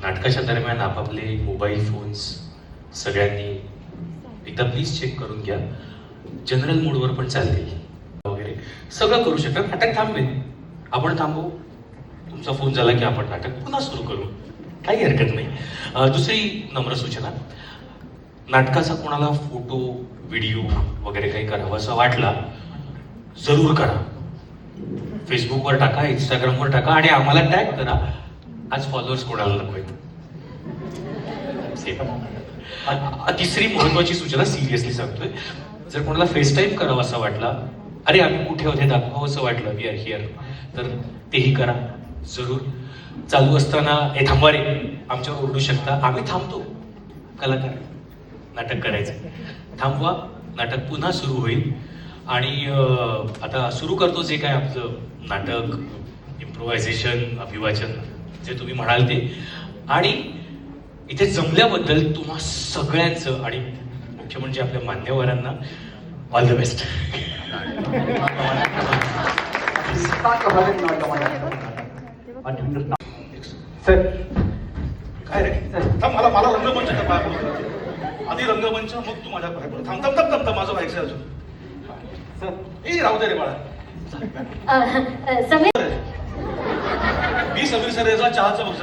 नाटकाच्या दरम्यान आपापले मोबाईल फोन्स सगळ्यांनी एकदा प्लीज चेक करून घ्या. जनरल मोडवर पण चालतील वगैरे सगळं करू शकतात. नाटक थांबवेल, आपण थांबवू, तुमचा फोन झाला की आपण नाटक पुन्हा सुरू करू, काही हरकत नाही. दुसरी नम्र सूचना, नाटकाचा कोणाला फोटो व्हिडिओ वगैरे काही करावा असं वाटला जरूर करा. फेसबुकवर टाका, इंस्टाग्रामवर टाका आणि आम्हाला टॅग करा. आज फॉलोअर्स कोणाला नको आहेत. तिसरी महत्वाची सूचना, सिरियसली सांगतोय, जर कोणाला फेस टाईम करावा असा वाटला, अरे आम्ही कुठे होते दाखवावं असं वाटलं, वी आर हिअर, तर तेही करा जरूर. चालू असताना हे थांबवा रे आमच्यावर ओरडू शकता, आम्ही थांबतो, कलाकार नाटक करायचं, थांबवा, नाटक पुन्हा सुरू होईल. आणि आता सुरू करतो जे काय आपलं नाटक, इम्प्रोव्हायझेशन, अभिवाचन जे तुम्ही म्हणाल ते. आणि इथे जमल्याबद्दल तुम्हा सगळ्यांचं आणि मुख्य म्हणजे आपल्या मान्यवरांना ऑल द बेस्ट. सर काय रे थांब, मला रंगमंच आधी रंगमंच, मग तू माझ्या पाय पड. थांब थांब थांब थांब थांब, माझं व्हायचं अजून. ए राहू दे रे बाळा. मी समीर सर याचा चहाचा बघ.